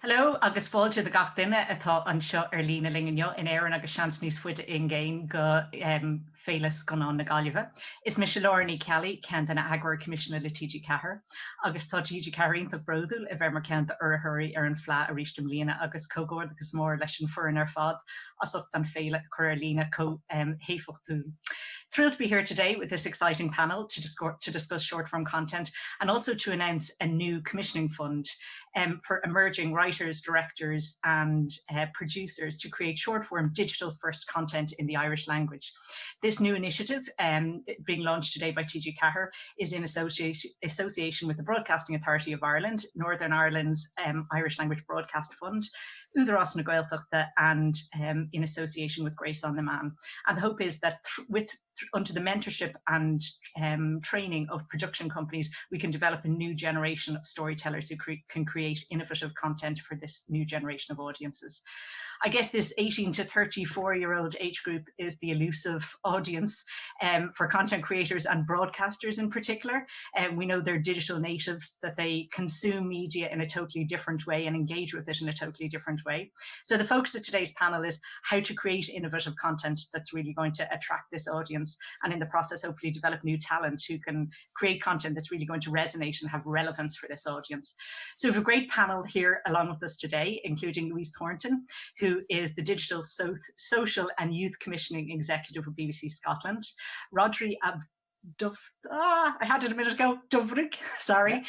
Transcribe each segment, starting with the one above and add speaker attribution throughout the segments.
Speaker 1: Hello, agus fáilte de gach duine atá anseo lína lingneo in éan agus seans níos fuide in ggéin go félas ganán na Gaillimhe. Is mis Lorna Kelly cean na Agri Commissioner le TG Cahir, agus tá TG Cairínta brodúil a bheith mar ceanta urthirí ar an phleá a rístim lína agus cógóir agus mór leis an furin ar fad as ucht an féile chuir lína héfachtú. Thrilled to be here today with this exciting panel to discuss short-form content and also to announce a new commissioning fund for emerging writers, directors and producers to create short-form digital-first content in the Irish language. This new initiative, being launched today by TG Cahir, is in association with the Broadcasting Authority of Ireland, Northern Ireland's Irish Language Broadcast Fund, Údarás na Gaeltachta, and in association with Gréasán and Meán. And the hope is that under the mentorship and training of production companies, we can develop a new generation of storytellers who can create innovative content for this new generation of audiences. I guess this 18 to 34-year-old age group is the elusive audience for content creators and broadcasters in particular. We know they're digital natives, that they consume media in a totally different way and engage with it in a totally different way. So the focus of today's panel is how to create innovative content that's really going to attract this audience, and in the process, hopefully develop new talent who can create content that's really going to resonate and have relevance for this audience. So we have a great panel here along with us today, including Louise Thornton, who is the Digital Social and Youth Commissioning Executive of BBC Scotland, Rhodri I had it a minute ago, Dyfrig, sorry,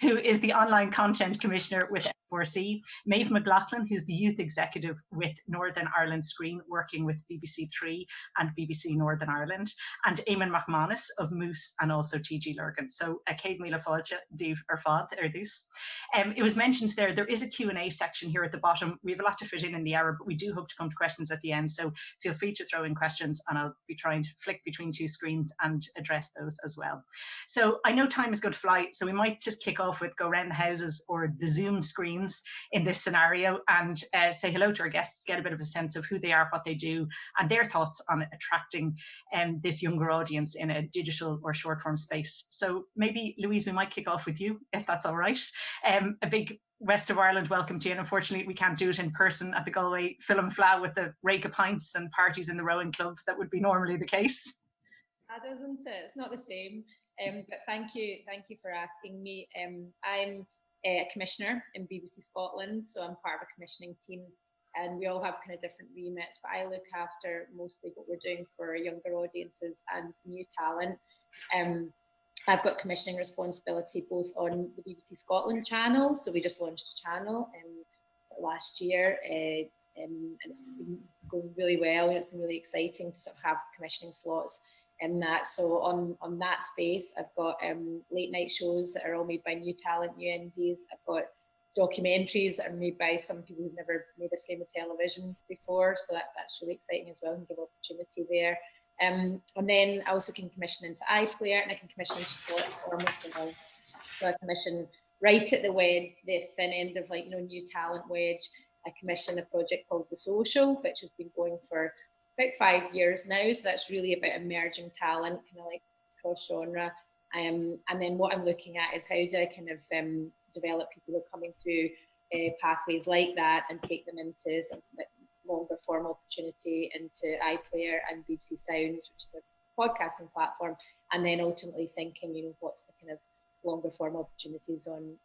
Speaker 1: who is the Online Content Commissioner with F4C, Maeve McLoughlin, who's the Youth Executive with Northern Ireland Screen, working with BBC Three and BBC Northern Ireland, and Éamonn McManus of Moose and also TG Lurgan. So, Céad míle fáilte díobh ar fad ar this. It was mentioned there is a Q&A section here at the bottom. We have a lot to fit in the hour, but we do hope to come to questions at the end. So feel free to throw in questions and I'll be trying to flick between two screens and address those as well. So I know time is going to fly, so we might just kick off with go around the houses or the Zoom screens in this scenario and say hello to our guests, get a bit of a sense of who they are, what they do, and their thoughts on attracting this younger audience in a digital or short form space. So maybe, Louise, we might kick off with you, if that's all right. A big West of Ireland welcome to you, and unfortunately we can't do it in person at the Galway Film Fleadh with the rake of pints and parties in the rowing club that would be normally the case.
Speaker 2: That isn't it? It's not the same. But thank you for asking me. I'm a commissioner in BBC Scotland, so I'm part of a commissioning team, and we all have kind of different remits. But I look after mostly what we're doing for younger audiences and new talent. I've got commissioning responsibility both on the BBC Scotland channel, so we just launched a channel last year, and it's been going really well, and it's been really exciting to sort of have commissioning slots in that. So on that space, I've got late night shows that are all made by new talent, new NDs. I've got documentaries that are made by some people who've never made a frame of television before, so that's really exciting as well, and give opportunity there. And then I also can commission into iPlayer, and I can commission into platforms as well. So I commission right at the thin end of new talent wedge. I commission a project called The Social, which has been going for about 5 years now. So that's really about emerging talent, kind of like cross genre. And then what I'm looking at is how do I kind of develop people who are coming through pathways like that and take them into some longer form opportunity into iPlayer and BBC Sounds, which is a podcasting platform, and then ultimately thinking, what's the kind of longer form opportunities on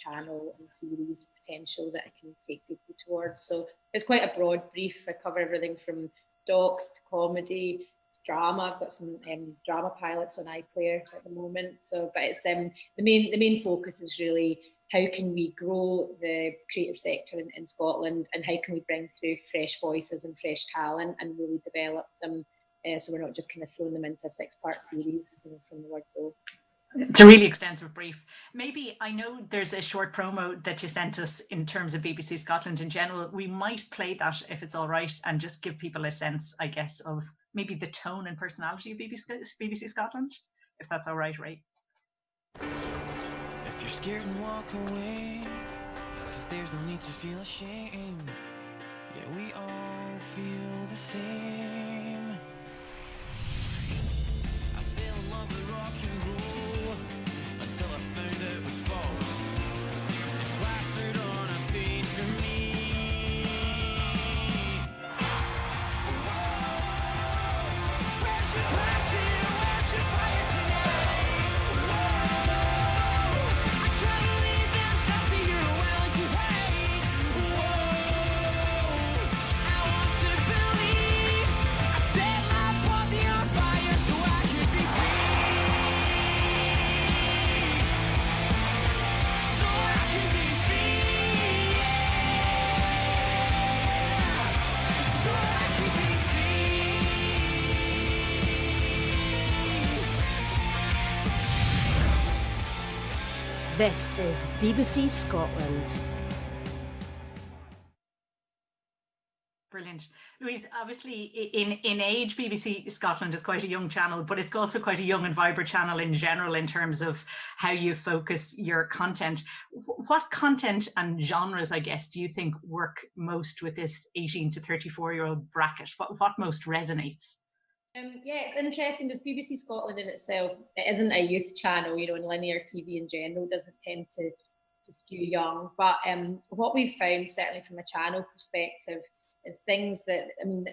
Speaker 2: channel and series potential that I can take people towards. So it's quite a broad brief. I cover everything from docs to comedy to drama. I've got some drama pilots on iPlayer at the moment. So, but it's the main focus is really how can we grow the creative sector in Scotland, and how can we bring through fresh voices and fresh talent and really develop them, so we're not just kind of throwing them into a 6-part series from the word go.
Speaker 1: It's a really extensive brief. Maybe, I know there's a short promo that you sent us in terms of BBC Scotland in general. We might play that if it's all right, and just give people a sense, I guess, of maybe the tone and personality of BBC Scotland, if that's all right, Ray.
Speaker 3: If you're scared and walk away, 'cause there's no need to feel ashamed. Yeah, we all feel the same. I fell in love with rock and roll until I found it was false. It plastered on a
Speaker 4: This is BBC Scotland.
Speaker 1: Brilliant. Louise, obviously in age, BBC Scotland is quite a young channel, but it's also quite a young and vibrant channel in general in terms of how you focus your content. What content and genres, I guess, do you think work most with this 18 to 34-year-old bracket? What most resonates?
Speaker 2: Yeah, it's interesting because BBC Scotland in itself, it isn't a youth channel, you know, and linear TV in general doesn't tend to skew young. But what we've found, certainly from a channel perspective, is things that, I mean,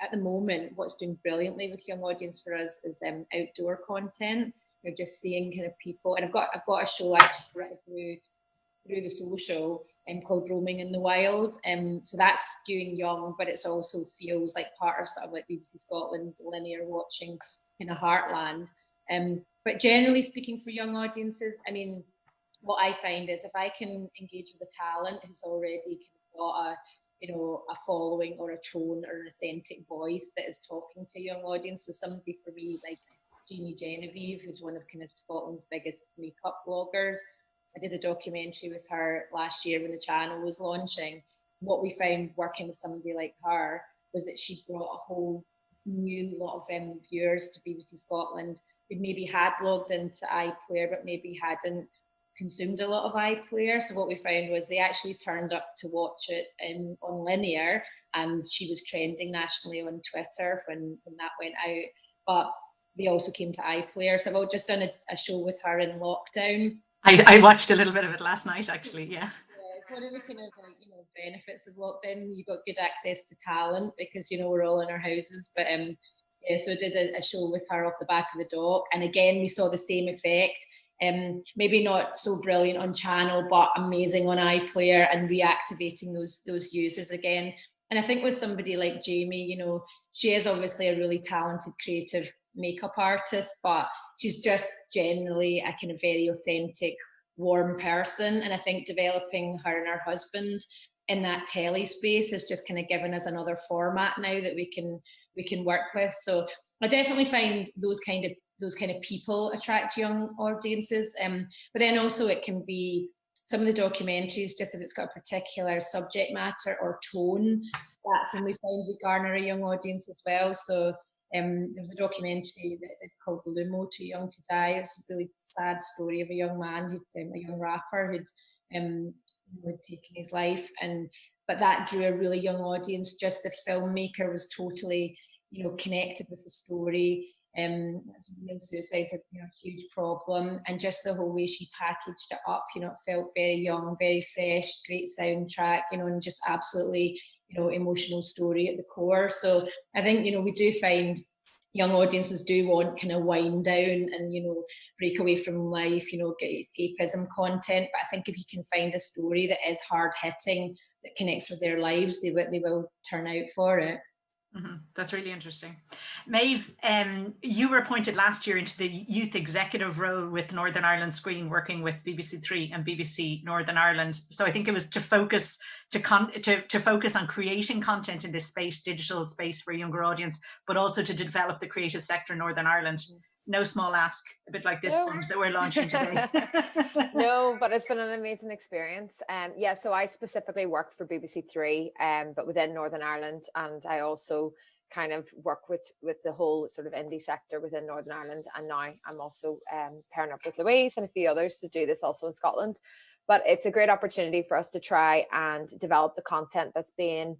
Speaker 2: at the moment, what's doing brilliantly with young audience for us is outdoor content. You're just seeing kind of people, and I've got a show actually right through the social called Roaming in the Wild. So that's skewing young, but it's also feels like part of sort of like BBC Scotland linear watching kind of heartland. But generally speaking, for young audiences, I mean, what I find is if I can engage with a talent who's already kind of got a following or a tone or an authentic voice that is talking to a young audience. So somebody for me like Jamie Genevieve, who's one of kind of Scotland's biggest makeup bloggers. I did a documentary with her last year when the channel was launching. What we found working with somebody like her was that she brought a whole new lot of viewers to BBC Scotland who maybe had logged into iPlayer but maybe hadn't consumed a lot of iPlayer. So what we found was they actually turned up to watch it on linear, and she was trending nationally on Twitter when that went out. But they also came to iPlayer. So I've just done a show with her in lockdown.
Speaker 1: I watched a little bit of it last night, actually. Yeah.
Speaker 2: It's one of the kind of benefits of lockdown. You've got good access to talent because we're all in our houses. But so I did a show with her off the back of the dock, and again we saw the same effect. Maybe not so brilliant on channel, but amazing on iPlayer and reactivating those users again. And I think with somebody like Jamie, she is obviously a really talented creative makeup artist, but she's just generally a kind of very authentic, warm person. And I think developing her and her husband in that telly space has just kind of given us another format now that we can work with. So I definitely find those kind of people attract young audiences. But then also it can be some of the documentaries, just if it's got a particular subject matter or tone, that's when we find we garner a young audience as well. So there was a documentary that I did called Lumo, Too Young to Die. It's a really sad story of a young man, a young rapper who'd taken his life. But that drew a really young audience. Just the filmmaker was totally, connected with the story. Suicide's a huge problem, and just the whole way she packaged it up, it felt very young, very fresh, great soundtrack, and just absolutely, emotional story at the core. So I think, we do find young audiences do want kind of wind down and, break away from life, get escapism content. But I think if you can find a story that is hard hitting, that connects with their lives, they will turn out for it.
Speaker 1: Mm-hmm. That's really interesting. Maeve, you were appointed last year into the youth executive role with Northern Ireland Screen, working with BBC Three and BBC Northern Ireland. So I think it was to focus on creating content in this space, digital space for a younger audience, but also to develop the creative sector in Northern Ireland. No small ask, a bit like this fund that we're launching today.
Speaker 5: No, but it's been an amazing experience. So I specifically work for BBC Three, but within Northern Ireland, and I also kind of work with the whole sort of indie sector within Northern Ireland. And now I'm also pairing up with Louise and a few others to do this also in Scotland. But it's a great opportunity for us to try and develop the content that's being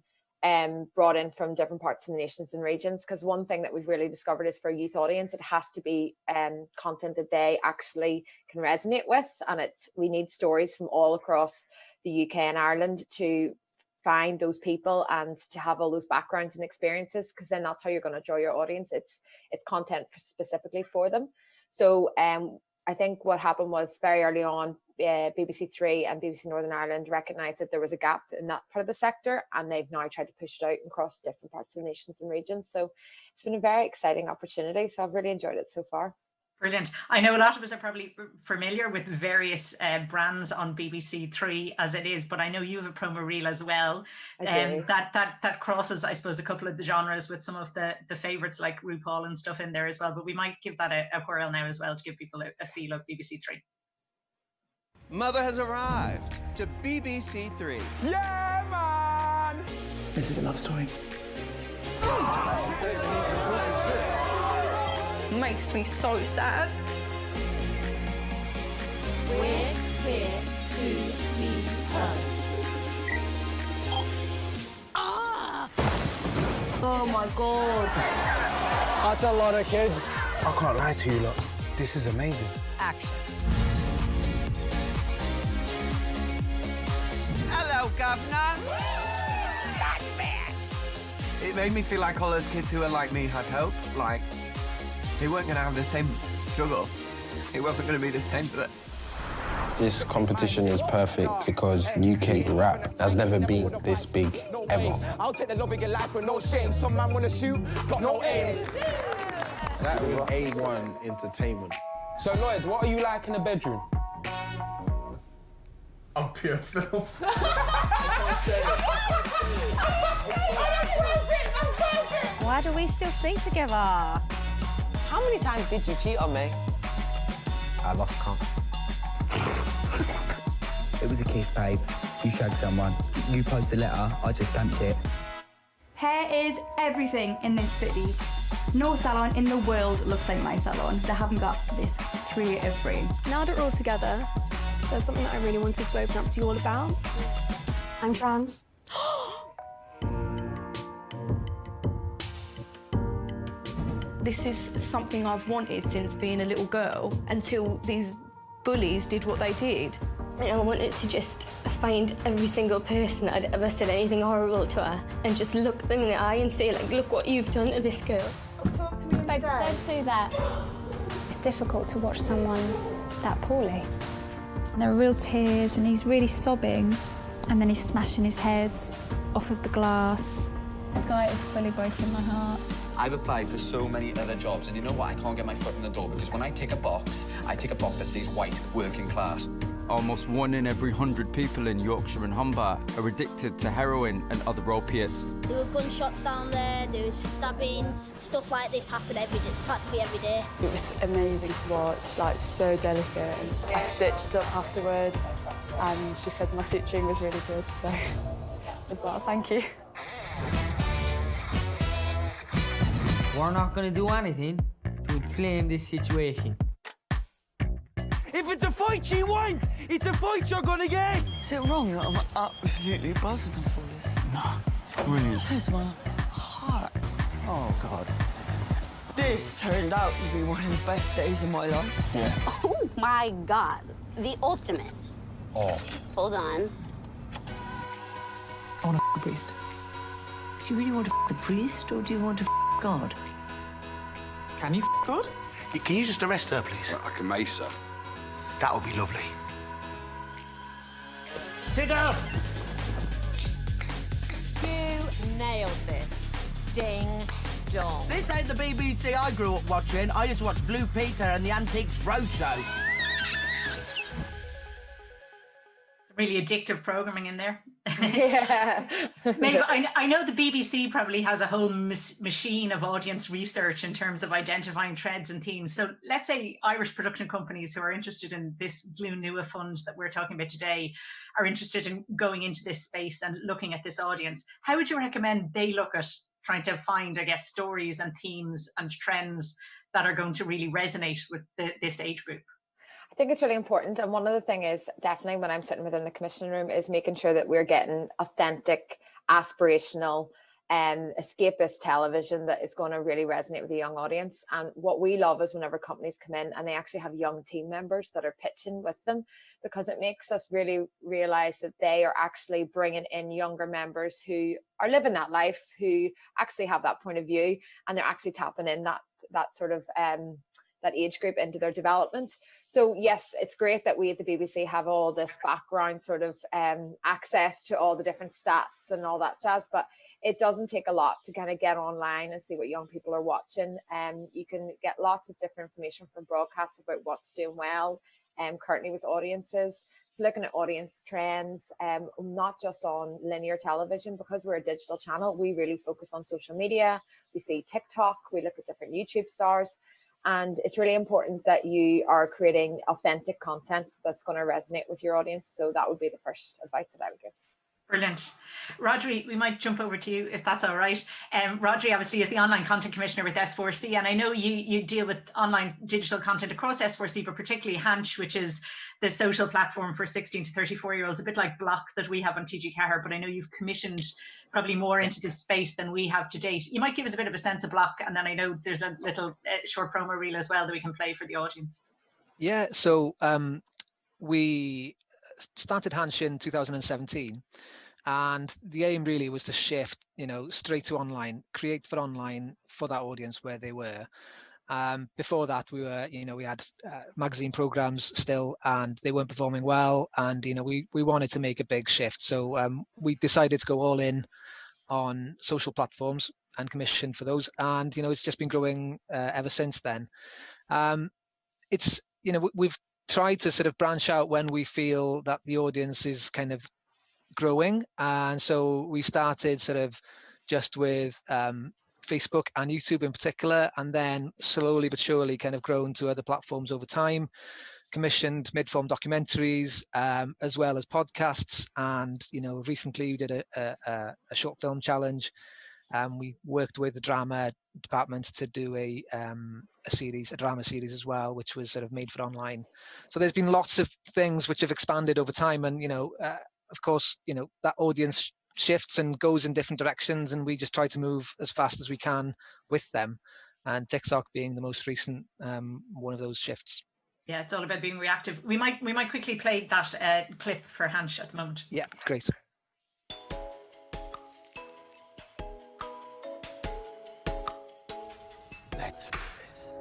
Speaker 5: brought in from different parts of the nations and regions, because one thing that we've really discovered is for a youth audience, it has to be content that they actually can resonate with, and we need stories from all across the UK and Ireland to find those people and to have all those backgrounds and experiences, because then that's how you're going to draw your audience. It's content specifically for them. So I think what happened was very early on, BBC Three and BBC Northern Ireland recognised that there was a gap in that part of the sector, and they've now tried to push it out across different parts of the nations and regions. So it's been a very exciting opportunity. So I've really enjoyed it so far.
Speaker 1: Brilliant. I know a lot of us are probably familiar with various brands on BBC Three as it is, but I know you have a promo reel as well. That crosses, I suppose, a couple of the genres with some of the favourites like RuPaul and stuff in there as well. But we might give that a whirl now as well to give people a feel of BBC Three.
Speaker 6: Mother has arrived to BBC Three.
Speaker 7: Yeah, man!
Speaker 8: This is a love story.
Speaker 9: Makes me so sad.
Speaker 4: We're here to be heard.
Speaker 9: Oh my god.
Speaker 7: That's a lot of kids. I can't lie to you, look. This is amazing.
Speaker 9: Action.
Speaker 6: Hello, Governor. That's bad. It made me feel like all those kids who are like me had hope. Like, they weren't going to have the same struggle. It wasn't going to be the same for them.
Speaker 10: This competition is perfect because UK rap has never been this big ever.
Speaker 7: I'll take the love of your life with no shame. Some man wanna shoot, got no aim.
Speaker 10: That was A1 entertainment.
Speaker 7: So Lloyd, what are you like in the bedroom?
Speaker 11: I'm pure filth.
Speaker 9: Why do we still sleep together?
Speaker 8: How many times did you cheat on me?
Speaker 12: I lost count. It was a kiss, babe. You shagged someone. You posted a letter, I just stamped it.
Speaker 13: Hair is everything in this city. No salon in the world looks like my salon. They haven't got this creative brain.
Speaker 14: Now that we're all together, there's something that I really wanted to open up to you all about. I'm trans.
Speaker 9: This is something I've wanted since being a little girl until these bullies did what they did.
Speaker 14: And I wanted to just find every single person that had ever said anything horrible to her and just look them in the eye and say, like, look what you've done to this girl.
Speaker 13: Talk to me instead.
Speaker 14: Babe, don't do that.
Speaker 15: It's difficult to watch someone that poorly. And there are real tears and he's really sobbing and then he's smashing his head off of the glass. This guy is fully breaking my heart.
Speaker 16: I've applied for so many other jobs, and you know what? I can't get my foot in the door because when I take a box that says white, working class.
Speaker 17: Almost 1 in every 100 people in Yorkshire and Humber are addicted to heroin and other opiates.
Speaker 18: There were gunshots down there, there was stabbings. Stuff like this happened practically every day.
Speaker 19: It was amazing to watch, like so delicate. I stitched up afterwards, and she said my stitching was really good, so as well, thank you.
Speaker 20: We're not going to do anything to inflame this situation.
Speaker 7: If it's a fight you want, it's a fight you're gonna get!
Speaker 8: Is it wrong that I'm absolutely buzzing off all this?
Speaker 7: No, brilliant.
Speaker 8: Shows my heart.
Speaker 7: Oh, God.
Speaker 8: This turned out to be one of the best days of my life.
Speaker 7: Yeah.
Speaker 21: Oh, my God. The ultimate.
Speaker 10: Oh.
Speaker 21: Hold on.
Speaker 8: I want to f*** the priest. Do you really want to f*** the priest, or do you want to f*** God?
Speaker 7: Can you f*** God?
Speaker 22: Can you just arrest her, please?
Speaker 10: I can mace her.
Speaker 22: That would be lovely.
Speaker 7: Sit down!
Speaker 9: You nailed this. Ding dong.
Speaker 8: This ain't the BBC I grew up watching. I used to watch Blue Peter and the Antiques Roadshow.
Speaker 1: Really addictive programming in there.
Speaker 5: Yeah.
Speaker 1: Maeve, I know the BBC probably has a whole machine of audience research in terms of identifying trends and themes. So let's say Irish production companies who are interested in this Blue Nua fund that we're talking about today are interested in going into this space and looking at this audience. How would you recommend they look at trying to find, I guess, stories and themes and trends that are going to really resonate with this age group?
Speaker 5: I think it's really important. And one of the things is definitely when I'm sitting within the commissioning room is making sure that we're getting authentic, aspirational, escapist television that is going to really resonate with the young audience. And what we love is whenever companies come in and they actually have young team members that are pitching with them, because it makes us really realize that they are actually bringing in younger members who are living that life, who actually have that point of view, and they're actually tapping in that sort of that age group into their development. So yes, it's great that we at the BBC have all this background sort of access to all the different stats and all that jazz, but it doesn't take a lot to kind of get online and see what young people are watching. You can get lots of different information from broadcasts about what's doing well currently with audiences. So looking at audience trends, not just on linear television, because we're a digital channel, we really focus on social media. We see TikTok, we look at different YouTube stars. And it's really important that you are creating authentic content that's going to resonate with your audience. So that would be the first advice that I would give.
Speaker 1: Brilliant. Rhodri, we might jump over to you if that's all right. Rhodri obviously is the Online Content Commissioner with S4C, and I know you deal with online digital content across S4C, but particularly Hanch, which is the social platform for 16 to 34-year-olds, a bit like Block that we have on TG Cahir, but I know you've commissioned probably more into this space than we have to date. You might give us a bit of a sense of Block, and then I know there's a little short promo reel as well that we can play for the audience.
Speaker 3: Yeah, so we started Hanch in 2017. And the aim really was to shift, straight to online, create for online for that audience where they were. Before that, we were, we had magazine programs still, and they weren't performing well. And, we wanted to make a big shift. So we decided to go all in on social platforms and commission for those. And, it's just been growing ever since then. It's, we've tried to sort of branch out when we feel that the audience is kind of growing, and so we started sort of just with Facebook and YouTube in particular, and then slowly but surely kind of grown to other platforms over time, commissioned mid-form documentaries as well as podcasts, and recently we did a short film challenge. We worked with the drama department to do a drama series as well, which was sort of made for online. So there's been lots of things which have expanded over time, and of course, that audience shifts and goes in different directions, and we just try to move as fast as we can with them. And TikTok being the most recent one of those shifts.
Speaker 1: Yeah, it's all about being reactive. We might quickly play that clip for Hanch at the moment.
Speaker 3: Yeah, great.
Speaker 22: Let's do this.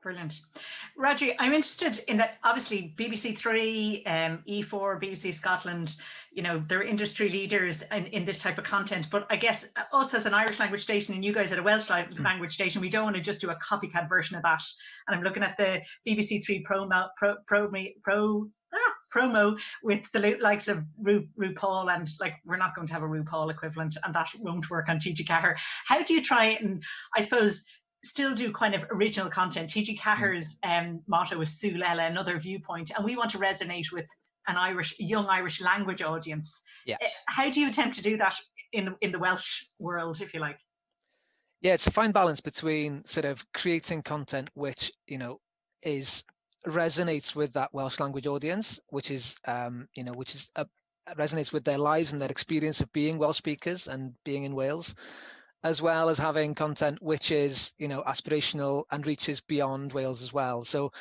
Speaker 1: Brilliant. Rhodri, I'm interested in that. Obviously BBC Three, E4, BBC Scotland, they're industry leaders in this type of content, but I guess us as an Irish language station and you guys at a Welsh language station, we don't want to just do a copycat version of that. And I'm looking at the BBC Three promo with the likes of RuPaul, and we're not going to have a RuPaul equivalent, and that won't work on TG Cahir. How do you try and, I suppose, still do kind of original content? TG Cahir's motto is Súleile, another viewpoint, and we want to resonate with an young Irish language audience.
Speaker 3: Yeah.
Speaker 1: How do you attempt to do that in the Welsh world, if you like?
Speaker 3: Yeah, it's a fine balance between sort of creating content which resonates with that Welsh language audience, which is resonates with their lives and their experience of being Welsh speakers and being in Wales, as well as having content which is aspirational and reaches beyond Wales as well. So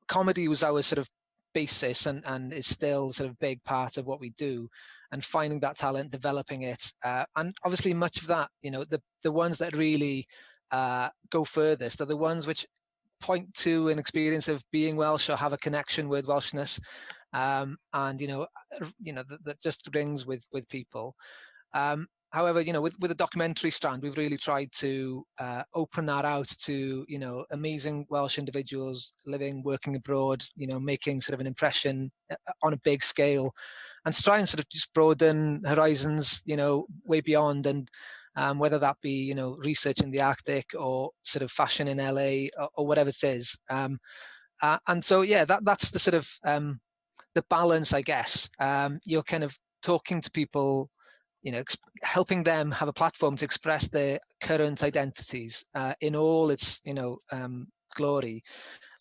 Speaker 3: comedy was our sort of basis and is still sort of big part of what we do, and finding that talent, developing it, and obviously much of that, the ones that really go furthest are the ones which point to an experience of being Welsh or have a connection with Welshness, and that just rings with people. However, with the documentary strand, we've really tried to open that out to, amazing Welsh individuals living, working abroad, making sort of an impression on a big scale, and to try and sort of just broaden horizons, way beyond, and whether that be, research in the Arctic or sort of fashion in LA or whatever it is. And so, yeah, that's the sort of the balance, I guess. You're kind of talking to people, helping them have a platform to express their current identities in all its, glory,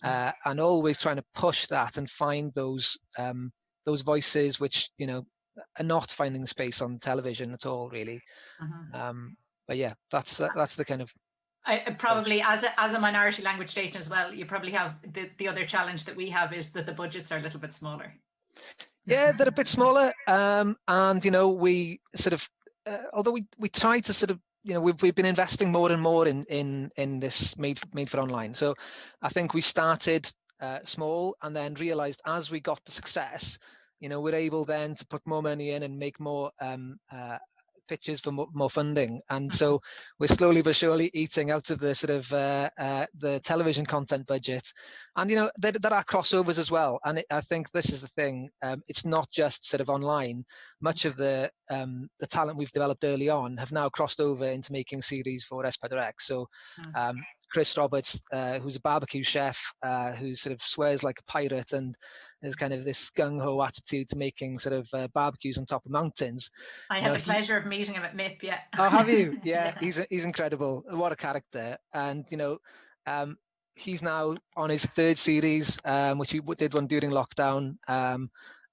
Speaker 3: and always trying to push that and find those those voices which are not finding space on television at all, really. But yeah, that's the kind of.
Speaker 1: I probably, as a minority language station as well, you probably have the other challenge that we have is that the budgets are a little bit smaller.
Speaker 3: Yeah, they're a bit smaller, and we sort of, although we try to sort of, we've been investing more and more in this made for online. So I think we started small and then realized as we got the success, we're able then to put more money in and make more pitches for more funding, and so we're slowly but surely eating out of the sort of the television content budget. And there are crossovers as well, and I think this is the thing, it's not just sort of online. Much of the talent we've developed early on have now crossed over into making series for S4X. So Chris Roberts, who's a barbecue chef, who sort of swears like a pirate and is kind of this gung-ho attitude to making sort of barbecues on top of mountains.
Speaker 1: I had the pleasure of meeting him at MIP, yeah.
Speaker 3: Oh, have you? Yeah, he's incredible. What a character. And, he's now on his third series, which he did one during lockdown,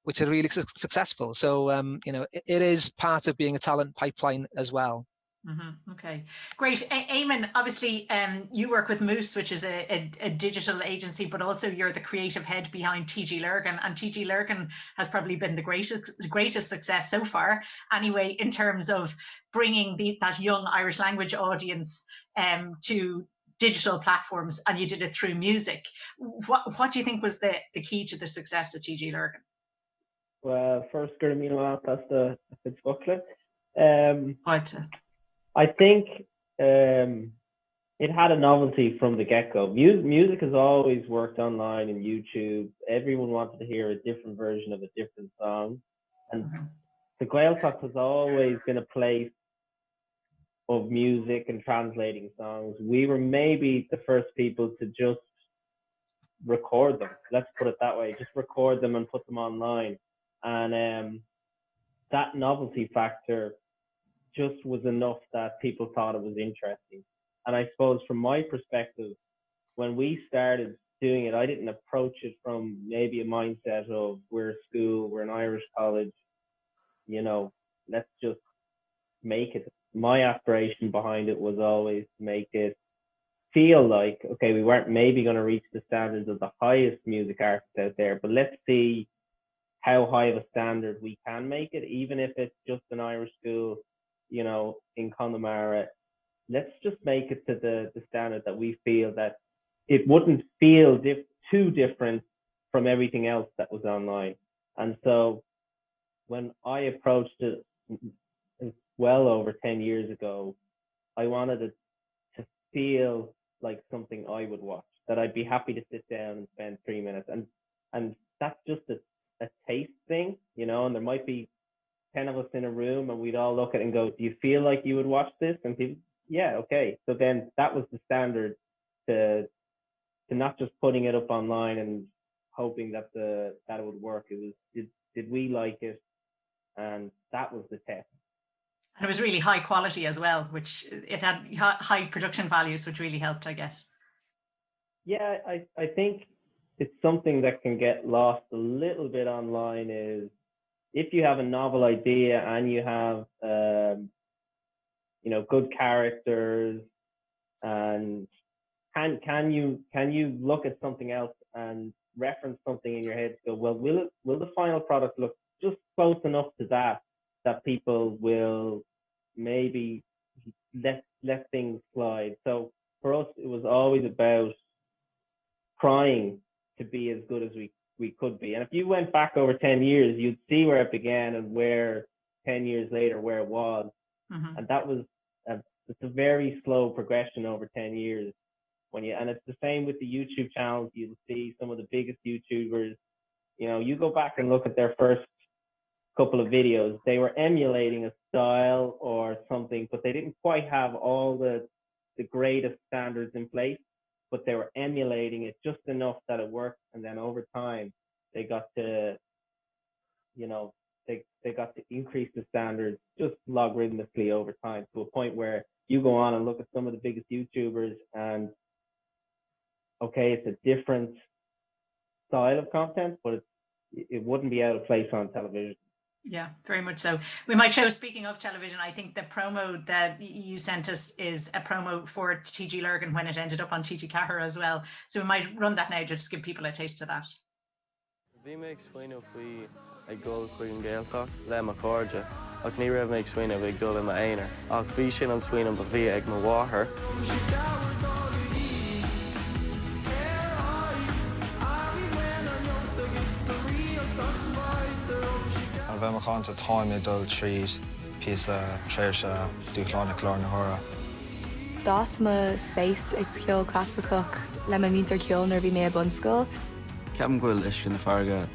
Speaker 3: which are really successful. So, it is part of being a talent pipeline as well.
Speaker 1: Okay, great. Éamonn, obviously you work with Moose, which is a digital agency, but also you're the creative head behind TG Lurgan, and TG Lurgan has probably been the greatest success so far anyway, in terms of bringing that young Irish language audience to digital platforms, and you did it through music. What do you think was the key to the success of TG Lurgan?
Speaker 2: Well, first, that's the booklet. I think it had a novelty from the get-go. Music has always worked online and YouTube. Everyone wanted to hear a different version of a different song. And the Gaeltachta has always been a place of music and translating songs. We were maybe the first people to just record them. Let's put it that way. Just record them and put them online. And that novelty factor just was enough that people thought it was interesting. And I suppose from my perspective, when we started doing it, I didn't approach it from maybe a mindset of we're a school, we're an Irish college, let's just make it. My aspiration behind it was always to make it feel like, okay, we weren't maybe going to reach the standards of the highest music artists out there, but let's see how high of a standard we can make it, even if it's just an Irish school, in Connemara. Let's just make it to the standard that we feel that it wouldn't feel too different from everything else that was online. And so when I approached it well over 10 years ago, I wanted it to feel like something I would watch, that I'd be happy to sit down and spend 3 minutes. And that's just a taste thing, and there might be 10 of us in a room and we'd all look at it and go, do you feel like you would watch this? And people, yeah, okay. So then that was the standard to not just putting it up online and hoping that it would work. It was, did we like it? And that was the test.
Speaker 1: And it was really high quality as well, which it had high production values, which really helped, I guess.
Speaker 2: Yeah, I think it's something that can get lost a little bit online is if you have a novel idea and you have, good characters, and can you look at something else and reference something in your head to go, well, will the final product look just close enough to that people will maybe let things slide. So for us, it was always about trying to be as good as we could be. And if you went back over 10 years, you'd see where it began and where 10 years later, where it was. And that was, it's a very slow progression over 10 years. And it's the same with the YouTube channels. You'll see some of the biggest YouTubers, you go back and look at their first couple of videos, they were emulating a style or something, but they didn't quite have all the greatest standards in place, but they were emulating it just enough that it worked. And then over time, they got to, they got to increase the standards just logarithmically over time to a point where you go on and look at some of the biggest YouTubers and, okay, it's a different style of content, but it wouldn't be out of place on television.
Speaker 1: Yeah, very much so. We might show, speaking of television, I think the promo that you sent us is a promo for TG Lurgan when it ended up on TG Cahir as well. So we might run that now just to give people a taste of that.
Speaker 4: Bhí mé explain if we ag dul chuig an Gaeltacht le a cóide, ach ní raibh mé explain if ag dul im a éinear. Ach bhí sin an swinam ba bhí ag mo mháthair.
Speaker 11: Bheith mar chanta táimid dul tríd píosa tréirse dúchláinna clár na hora.
Speaker 23: Das ma space ag ceol clasacach le ma mítar ceol nar bhí mé a bunscoil.
Speaker 4: Ceapan gfuil is sin na farga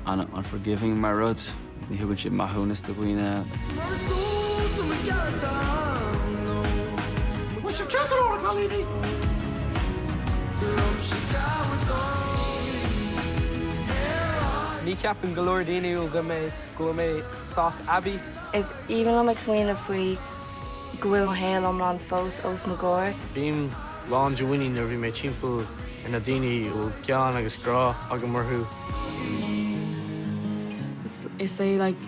Speaker 4: an forgiving mar rud, ní thugann si maithúnas do ghuine.
Speaker 7: What's your cat on, Talini?
Speaker 24: Ní ceapan go leor daoine go mé sách Abbey.
Speaker 23: Is even am explain faoi gohfuil héal am lá fós os mo góir.
Speaker 4: Bhím lán de winning nar bhí mé timpeall in na daoine ó ceann agus grá agam marthú.
Speaker 19: Is é like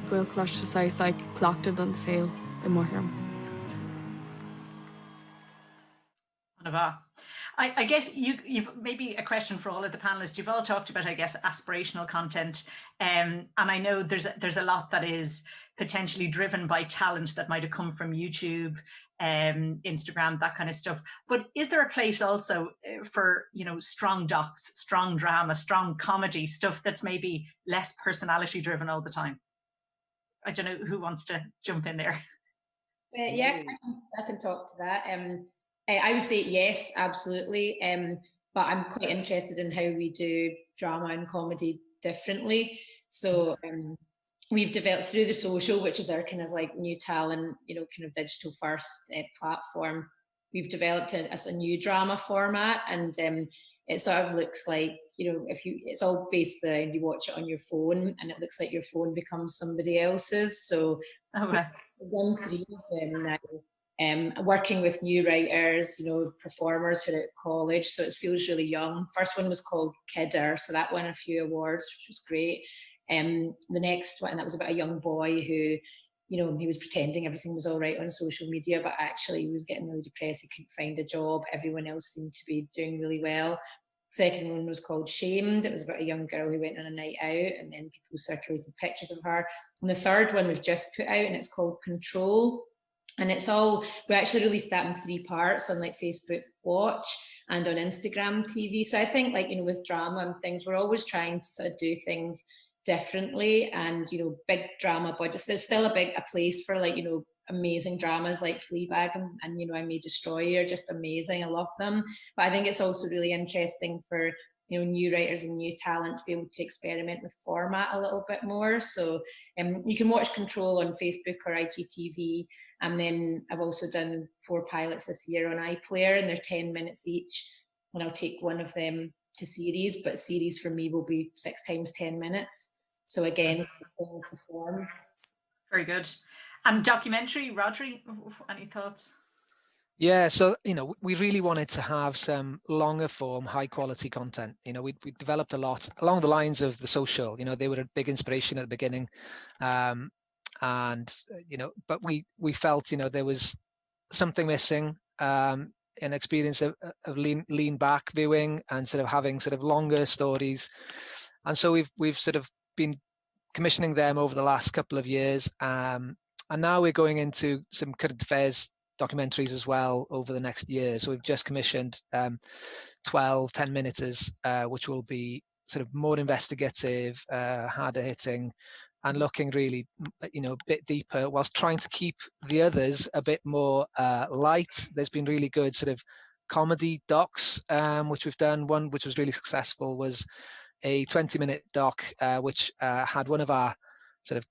Speaker 19: gohfuil cloiste sais like clocked on sale I morthairm.
Speaker 1: I guess you've maybe a question for all of the panelists. You've all talked about, I guess, aspirational content, and I know there's a lot that is potentially driven by talent that might have come from YouTube, Instagram, that kind of stuff. But is there a place also for, you know, strong docs, strong drama, strong comedy, stuff that's maybe less personality driven all the time? I don't know who wants to jump in there.
Speaker 25: Yeah, I can talk to that. I would say yes, absolutely. But I'm quite interested in how we do drama and comedy differently. So we've developed through the social, which is our kind of like new talent, you know, kind of digital first platform. We've developed a new drama format, and it sort of looks like, you know, it's all based around you watch it on your phone, and it looks like your phone becomes somebody else's. So we've done 3 of them now. Working with new writers, you know, performers who are at college, so it feels really young. First one was called Kidder, so that won a few awards, which was great. The next one, that was about a young boy who, you know, he was pretending everything was all right on social media, but actually he was getting really depressed. He couldn't find a job. Everyone else seemed to be doing really well. Second one was called Shamed. It was about a young girl who went on a night out, and then people circulated pictures of her. And the third one we've just put out, and it's called Control. And we actually released that in 3 parts on like Facebook Watch and on Instagram TV. So I think, like, you know, with drama and things, we're always trying to sort of do things differently, and, you know, big drama budgets. There's still a place for, like, you know, amazing dramas like Fleabag and you know, I May Destroy You are just amazing. I love them. But I think it's also really interesting for, you know, new writers and new talent to be able to experiment with format a little bit more. So you can watch Control on Facebook or IGTV. And then I've also done 4 pilots this year on iPlayer, and they're 10 minutes each. And I'll take one of them to series, but series for me will be 6 times 10 minutes. So again, the form.
Speaker 1: Very good. And documentary, Rhodri, any thoughts?
Speaker 3: Yeah, so, you know, we really wanted to have some longer form, high quality content. You know, we developed a lot along the lines of the social. You know, they were a big inspiration at the beginning. And, you know, but we felt, you know, there was something missing, an experience of lean back viewing and sort of having sort of longer stories. And so we've sort of been commissioning them over the last couple of years. And now we're going into some current affairs documentaries as well over the next year. So we've just commissioned 12 10-minuters, which will be sort of more investigative, harder hitting, and looking really, you know, a bit deeper, whilst trying to keep the others a bit more light. There's been really good sort of comedy docs, which we've done. One which was really successful was a 20-minute doc, which had one of our sort of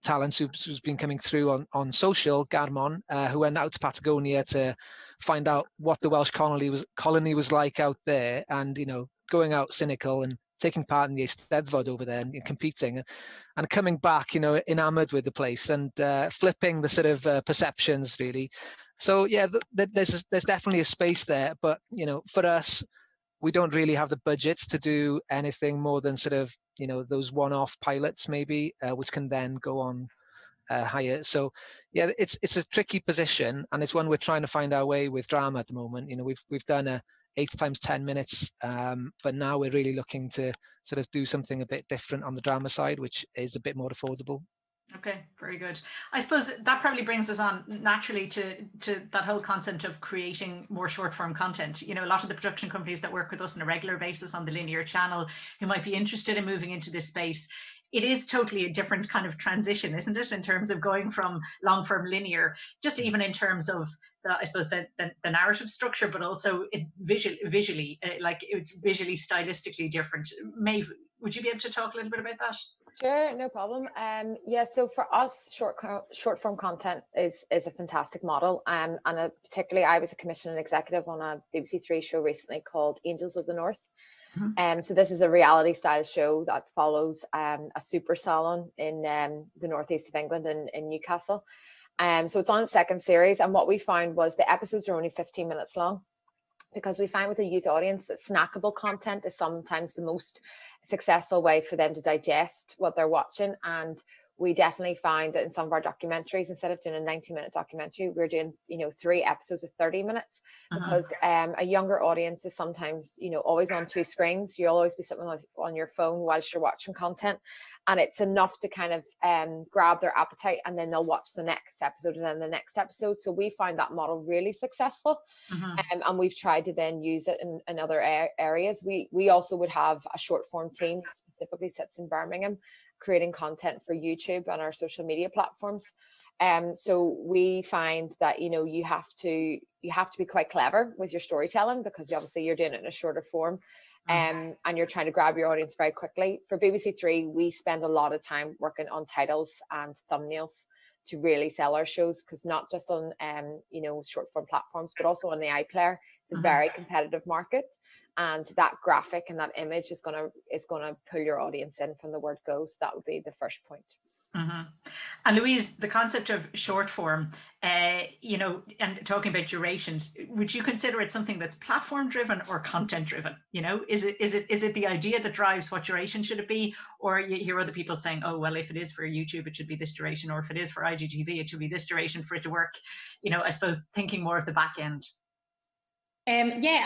Speaker 3: talents who's been coming through on social, Éamonn, who went out to Patagonia to find out what the Welsh colony was like out there, and, you know, going out cynical and taking part in the Eisteddfod over there and competing, and coming back, you know, enamored with the place and flipping the sort of perceptions really. So yeah, there's definitely a space there, but, you know, for us, we don't really have the budgets to do anything more than sort of, you know, those one-off pilots maybe, which can then go on higher. So yeah, it's a tricky position, and it's one we're trying to find our way with drama at the moment. You know, we've done a 8 times 10 minutes, but now we're really looking to sort of do something a bit different on the drama side, which is a bit more affordable.
Speaker 1: Okay, very good. I suppose that probably brings us on naturally to that whole concept of creating more short form content. You know, a lot of the production companies that work with us on a regular basis on the linear channel who might be interested in moving into this space, it is totally a different kind of transition, isn't it, in terms of going from long form linear, just even in terms of I suppose the narrative structure, but also visually, like it's visually stylistically different. Maeve, would you be able to talk a little bit about that?
Speaker 5: Sure, no problem. Yeah, so for us, short form content is a fantastic model. And particularly, I was a commissioning executive on a BBC Three show recently called Angels of the North. So this is a reality style show that follows a super salon in the northeast of England in Newcastle. So it's on its second series, and what we found was the episodes are only 15 minutes long, because we find with a youth audience that snackable content is sometimes the most successful way for them to digest what they're watching. And we definitely find that in some of our documentaries, instead of doing a 90-minute documentary, we're doing, you know, 3 episodes of 30 minutes, because a younger audience is sometimes, you know, always on 2 screens. You'll always be sitting on your phone whilst you're watching content, and it's enough to kind of grab their appetite, and then they'll watch the next episode and then the next episode. So we find that model really successful, and we've tried to then use it in other areas. We also would have a short form team that specifically sits in Birmingham, creating content for YouTube and our social media platforms. So we find that, you know, you have to be quite clever with your storytelling, because obviously you're doing it in a shorter form, and you're trying to grab your audience very quickly. For BBC Three, we spend a lot of time working on titles and thumbnails to really sell our shows, because not just on you know, short form platforms, but also on the iPlayer. It's a very competitive market, and that graphic and that image is gonna pull your audience in from the word go. So that would be the first point.
Speaker 1: And Louise, the concept of short form, you know, and talking about durations, would you consider it something that's platform driven or content driven? You know, is it the idea that drives what duration should it be, or you hear other people saying, oh well, if it is for YouTube it should be this duration, or if it is for IGTV it should be this duration for it to work? You know, I suppose thinking more of the back end.
Speaker 25: Yeah,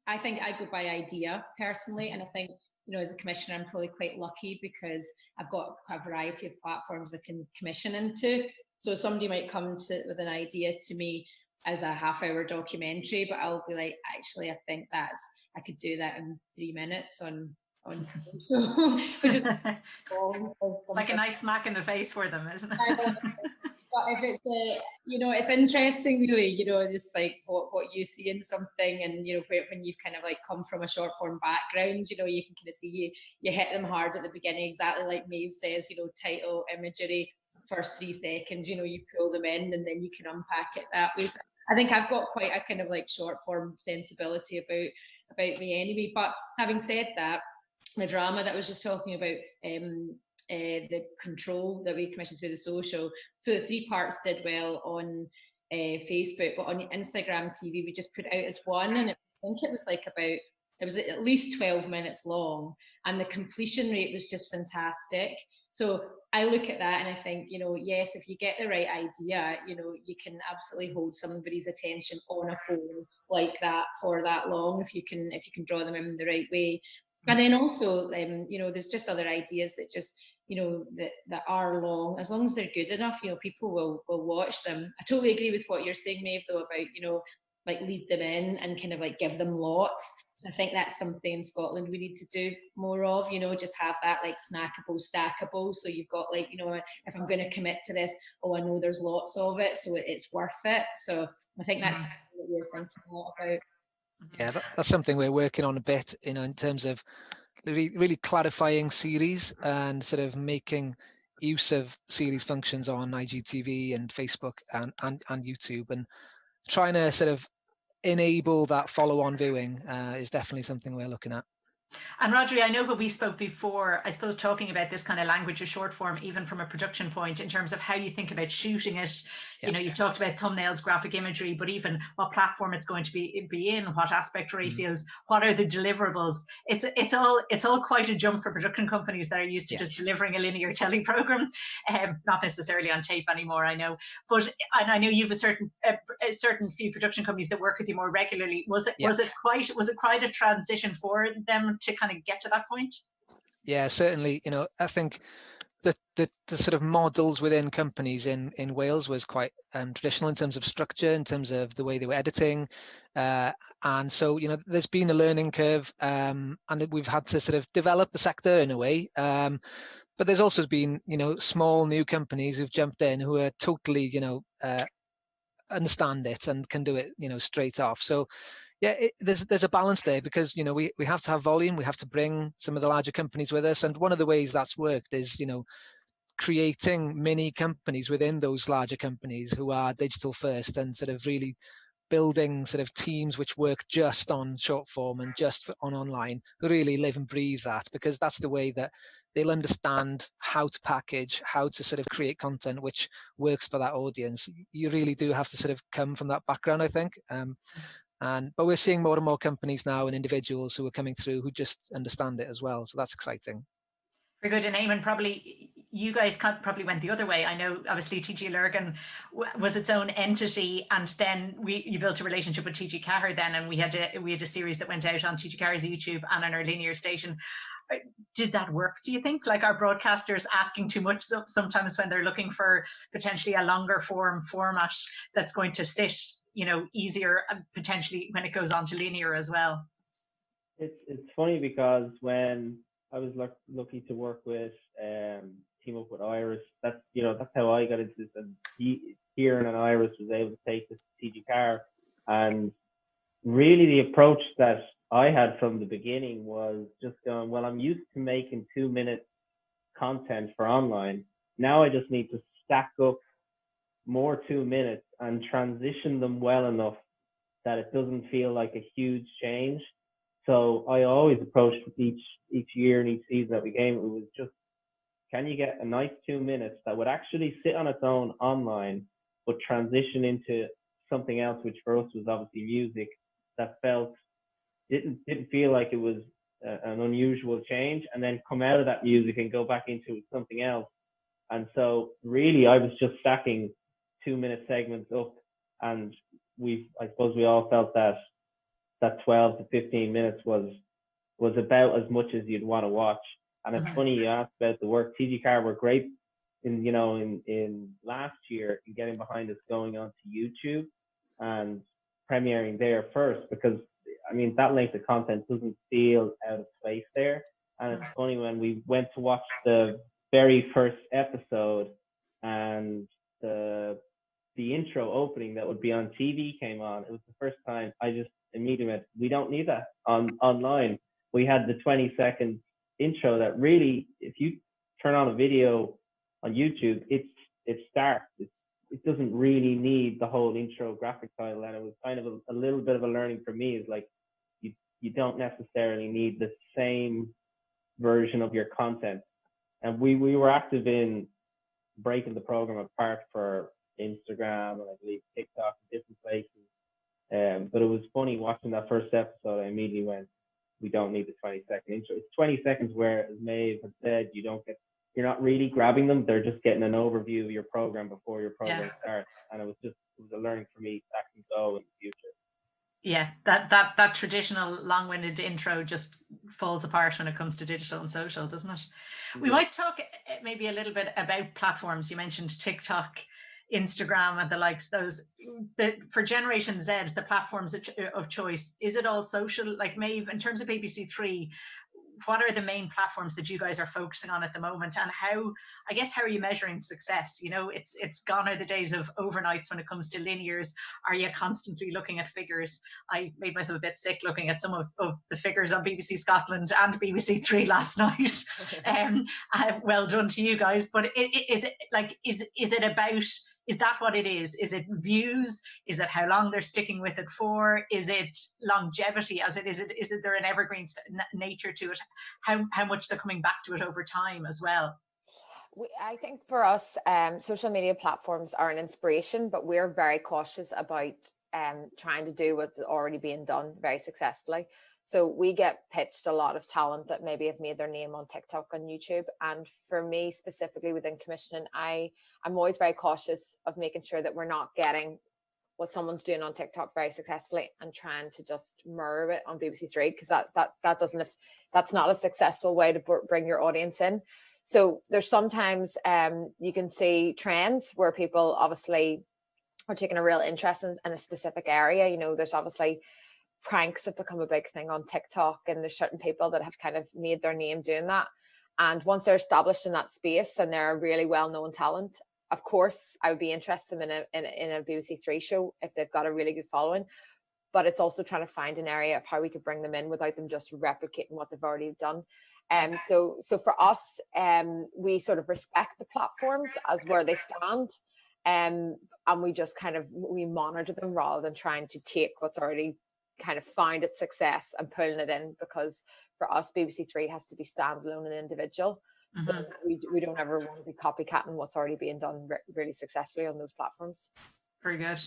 Speaker 25: I think I go by idea personally, and I think, you know, as a commissioner, I'm probably quite lucky because I've got a variety of platforms I can commission into. So somebody might come with an idea to me as a half-hour documentary, but I'll be like, actually, I think I could do that in 3 minutes on which is
Speaker 1: like a nice smack in the face for them, isn't it?
Speaker 25: But if it's you know, it's interesting really, you know, just like what you see in something, and you know, when you've kind of like come from a short form background, you know, you can kind of see you hit them hard at the beginning, exactly like Maeve says, you know, title, imagery, first 3 seconds, you know, you pull them in and then you can unpack it that way. So I think I've got quite a kind of like short form sensibility about me anyway. But having said that, the drama that I was just talking about, the control that we commissioned through the social, so the 3 parts did well on Facebook, but on Instagram TV we just put out as one, and I think it was at least 12 minutes long, and the completion rate was just fantastic. So I look at that and I think, you know, yes, if you get the right idea, you know, you can absolutely hold somebody's attention on a phone like that for that long if you can draw them in the right way. And then also, you know, there's just other ideas that just, you know, that are long. As long as they're good enough, you know, people will watch them. I totally agree with what you're saying, Maeve, though, about, you know, like lead them in and kind of like give them lots. I think that's something in Scotland we need to do more of, you know, just have that like snackable, stackable. So you've got like, you know, if I'm going to commit to this, I know there's lots of it, so it's worth it. So I think that's something that we're thinking a lot about.
Speaker 3: Yeah, that's something we're working on a bit, you know, in terms of really clarifying series and sort of making use of series functions on IGTV and Facebook and YouTube, and trying to sort of enable that follow-on viewing is definitely something we're looking at.
Speaker 1: And Rhodri, I know when we spoke before, I suppose talking about this kind of language of short form, even from a production point, in terms of how you think about shooting it, You know, you talked about thumbnails, graphic imagery, but even what platform it's going to be in, what aspect ratios, what are the deliverables. It's all quite a jump for production companies that are used to just delivering a linear telly program, not necessarily on tape anymore, I know. But and I know you've a certain few production companies that work with you more regularly. Was it quite a transition for them to kind of get to that point?
Speaker 3: Yeah, certainly. You know, I think the sort of models within companies in Wales was quite traditional in terms of structure, in terms of the way they were editing, and so, you know, there's been a learning curve, and we've had to sort of develop the sector in a way, but there's also been, you know, small new companies who've jumped in who are totally, you know, understand it and can do it, you know, straight off. So yeah, there's a balance there, because, you know, we have to have volume, we have to bring some of the larger companies with us, and one of the ways that's worked is, you know, creating mini companies within those larger companies who are digital first, and sort of really building sort of teams which work just on short form and just on online, who really live and breathe that, because that's the way that they'll understand how to package, how to sort of create content which works for that audience. You really do have to sort of come from that background, I think. But we're seeing more and more companies now and individuals who are coming through who just understand it as well. So that's exciting.
Speaker 1: Very good. And Éamonn, probably you guys probably went the other way. I know obviously TG Lurgan was its own entity, and then you built a relationship with TG Cahir then, and we had a series that went out on TG Cahir's YouTube and on our linear station. Did that work, do you think? Like, are broadcasters asking too much sometimes when they're looking for potentially a longer format that's going to sit, you know, easier, potentially when it goes on to linear as well?
Speaker 2: It's funny, because when I was lucky to work with team up with Iris, that's how I got into this, and Kieran and Iris was able to take this to TG Cahir, and really the approach that I had from the beginning was just going, well, I'm used to making 2-minute content for online. Now I just need to stack up more 2 minutes and transition them well enough that it doesn't feel like a huge change. So I always approached with each year and each season that we came, it was just, can you get a nice 2 minutes that would actually sit on its own online, but transition into something else, which for us was obviously music, that didn't feel like it was an unusual change, and then come out of that music and go back into something else. And so really I was just stacking 2-minute segments up, and I suppose we all felt that 12 to 15 minutes was about as much as you'd want to watch. And it's funny you asked about the work. TG Cahir were great in last year in getting behind us going onto YouTube and premiering there first, because I mean, that length of content doesn't feel out of place there. And it's funny, when we went to watch the very first episode and the intro opening that would be on TV came on, it was the first time I just immediately went, we don't need that online. We had the 20-second intro that really, if you turn on a video on YouTube, it starts. It doesn't really need the whole intro graphic title, and it was kind of a little bit of a learning for me. Is like, you don't necessarily need the same version of your content. And we were active in breaking the program apart for Instagram and I believe TikTok and different places. But it was funny watching that first episode. I immediately went, we don't need the 20-second intro. It's 20 seconds where, as Maeve had said, you're not really grabbing them. They're just getting an overview of your program before your program starts. And it was a learning for me that can go in the future.
Speaker 1: Yeah, that traditional long-winded intro just falls apart when it comes to digital and social, doesn't it? We might talk maybe a little bit about platforms. You mentioned TikTok, Instagram and the likes. For Generation Z, the platforms of choice, is it all social? Like, Maeve, in terms of BBC Three, what are the main platforms that you guys are focusing on at the moment, and how are you measuring success? You know, it's gone are the days of overnights when it comes to linears. Are you constantly looking at figures? I made myself a bit sick looking at some of the figures on BBC Scotland and BBC Three last night. Well done to you guys. But is it about, is that what it is? Is it views? Is it how long they're sticking with it for? Is it longevity? Is it there an evergreen nature to it? How much they're coming back to it over time as well?
Speaker 5: I think for us, social media platforms are an inspiration, but we're very cautious about trying to do what's already being done very successfully. So we get pitched a lot of talent that maybe have made their name on TikTok and YouTube. And for me specifically within commissioning, I'm always very cautious of making sure that we're not getting what someone's doing on TikTok very successfully and trying to just mirror it on BBC Three, because that's not a successful way to bring your audience in. So there's sometimes you can see trends where people obviously are taking a real interest in a specific area. You know, there's obviously pranks have become a big thing on TikTok, and there's certain people that have kind of made their name doing that. And once they're established in that space and they're a really well-known talent, of course, I would be interested in a BBC Three show if they've got a really good following. But it's also trying to find an area of how we could bring them in without them just replicating what they've already done. So for us, we sort of respect the platforms as where they stand, and we just we monitor them rather than trying to take what's already kind of found its success and pulling it in, because for us, BBC Three has to be standalone and individual. So we don't ever want to be copycatting what's already being done really successfully on those platforms.
Speaker 1: Very good.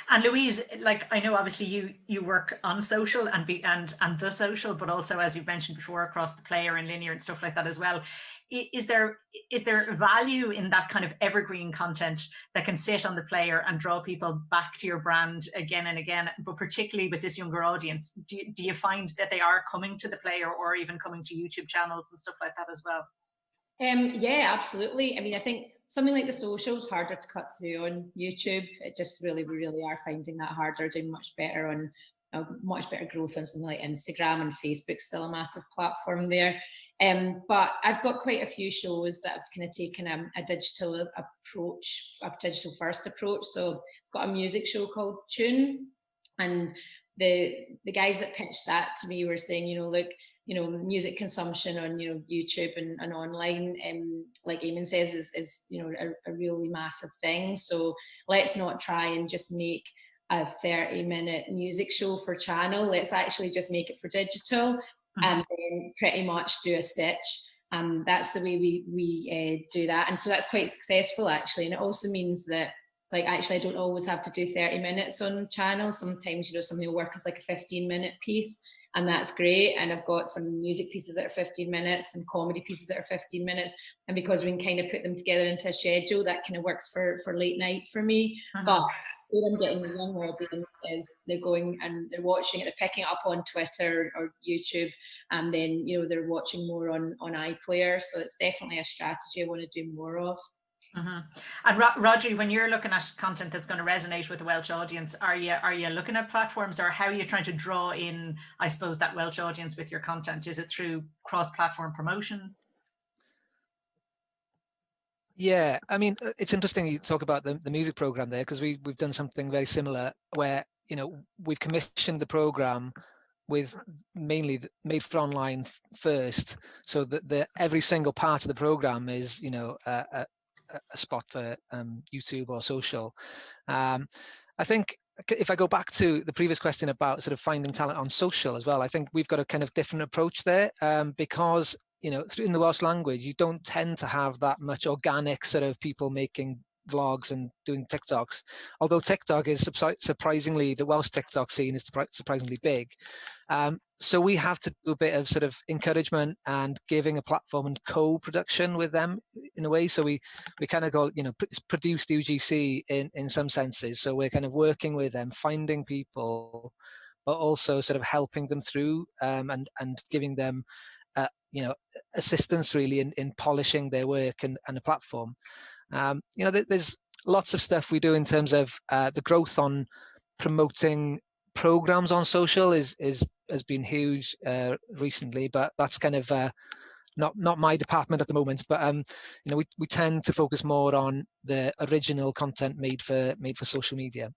Speaker 1: And Louise, like, I know obviously you work on social and the social, but also, as you've mentioned before, across the player and linear and stuff like that as well. Is there value in that kind of evergreen content that can sit on the player and draw people back to your brand again and again, but particularly with this younger audience? Do you find that they are coming to the player or even coming to YouTube channels and stuff like that as well?
Speaker 25: Yeah, absolutely. I mean, I think something like the social is harder to cut through on YouTube. It just we really are finding that harder, doing much better on much better growth on something like Instagram, and Facebook's still a massive platform there. But I've got quite a few shows that have kind of taken a digital approach, a digital first approach. So I've got a music show called Tune, and the guys that pitched that to me were saying, look, music consumption on YouTube and online, like Éamonn says, is a really massive thing. So let's not try and just make a 30-minute music show for channel. Let's actually just make it for digital, and then pretty much do a stitch. That's the way we do that, and so that's quite successful actually. And it also means that, like, actually I don't always have to do 30 minutes on channel. Sometimes something will work as like a 15-minute piece, and that's great. And I've got some music pieces that are 15 minutes and comedy pieces that are 15 minutes. And because we can kind of put them together into a schedule, that kind of works for late night for me. But what I'm getting the young audience is they're going and they're watching it, they're picking it up on Twitter or YouTube, and then they're watching more on iPlayer. So it's definitely a strategy I want to do more of.
Speaker 1: And Rhodri, when you're looking at content that's going to resonate with the Welsh audience, are you looking at platforms, or how are you trying to draw in, I suppose, that Welsh audience with your content? Is it through cross-platform promotion?
Speaker 3: Yeah, I mean, it's interesting you talk about the music program there, because we've done something very similar where we've commissioned the program with mainly made for online first, so that every single part of the program is a spot for YouTube or social. I think if I go back to the previous question about sort of finding talent on social as well, I think we've got a kind of different approach there, because in the Welsh language, you don't tend to have that much organic sort of people making vlogs and doing TikToks, although TikTok is surprisingly, the Welsh TikTok scene is surprisingly big. So we have to do a bit of sort of encouragement and giving a platform and co-production with them in a way. So we kind of go, produced UGC in some senses. So we're kind of working with them, finding people, but also sort of helping them through and giving them assistance really in polishing their work and the platform. There's lots of stuff we do in terms of the growth on promoting programs on social has been huge recently, but that's kind of not my department at the moment. But we tend to focus more on the original content made for social media.